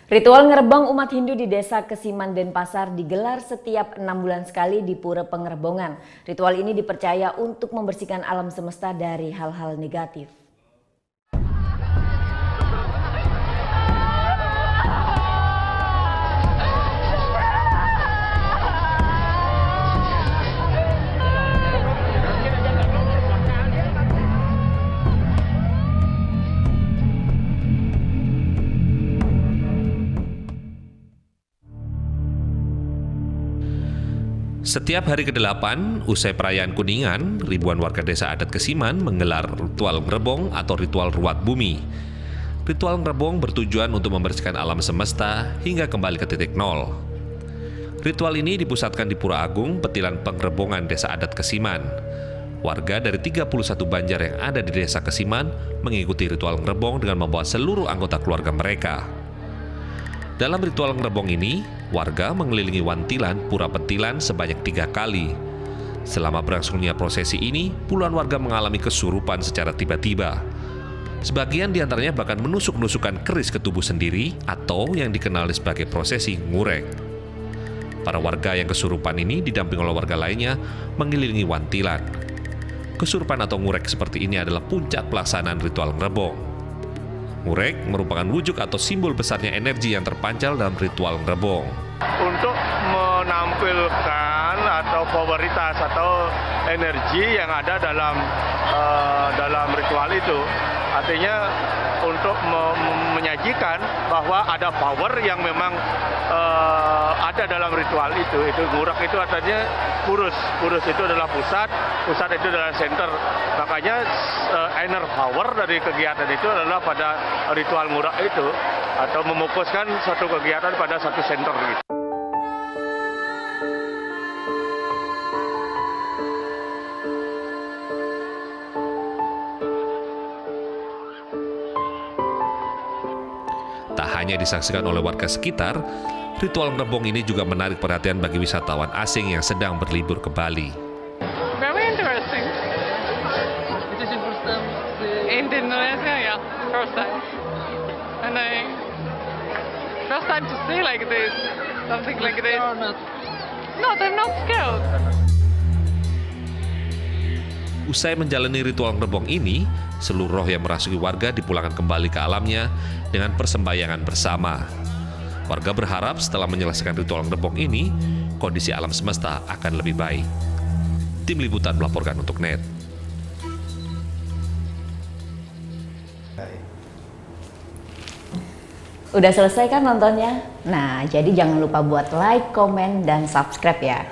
Ritual ngerebong umat Hindu di Desa Kesiman, Denpasar digelar setiap 6 bulan sekali di Pura Pengerebongan. Ritual ini dipercaya untuk membersihkan alam semesta dari hal-hal negatif. Setiap hari ke-8, usai perayaan Kuningan, ribuan warga desa adat Kesiman menggelar ritual ngerebong atau ritual ruat bumi. Ritual ngerebong bertujuan untuk membersihkan alam semesta hingga kembali ke titik nol. Ritual ini dipusatkan di Pura Agung, Petilan Pengerebongan Desa Adat Kesiman. Warga dari 31 banjar yang ada di Desa Kesiman mengikuti ritual ngerebong dengan membawa seluruh anggota keluarga mereka. Dalam ritual ngerebong ini, warga mengelilingi Wantilan Pura Petilan sebanyak 3 kali. Selama berlangsungnya prosesi ini, puluhan warga mengalami kesurupan secara tiba-tiba. Sebagian diantaranya bahkan menusuk-nusukan keris ke tubuh sendiri atau yang dikenal sebagai prosesi ngurek. Para warga yang kesurupan ini didampingi oleh warga lainnya mengelilingi Wantilan. Kesurupan atau ngurek seperti ini adalah puncak pelaksanaan ritual ngerebong. Ngurek merupakan wujud atau simbol besarnya energi yang terpancar dalam ritual ngerebong. Untuk menampilkan atau popularitas atau energi yang ada dalam ritual itu, artinya untuk menyajikan bahwa ada power yang memang ada dalam ritual itu ngurek itu artinya kurus itu adalah pusat itu adalah center. Makanya inner power dari kegiatan itu adalah pada ritual ngurek itu atau memukuskan satu kegiatan pada satu center gitu. Tak hanya disaksikan oleh warga sekitar, ritual ngerebong ini juga menarik perhatian bagi wisatawan asing yang sedang berlibur ke Bali. Very interesting. It is your first time In Indonesia, yeah, first time. And first time to see like this, something like this. or not? No, I'm not scared. Usai menjalani ritual ngerebong ini, seluruh roh yang merasuki warga dipulangkan kembali ke alamnya dengan persembahyangan bersama. Warga berharap setelah menyelesaikan ritual ngerebong ini, kondisi alam semesta akan lebih baik. Tim Liputan melaporkan untuk NET. Udah selesai kan nontonnya? Nah, jadi jangan lupa buat like, komen, dan subscribe ya.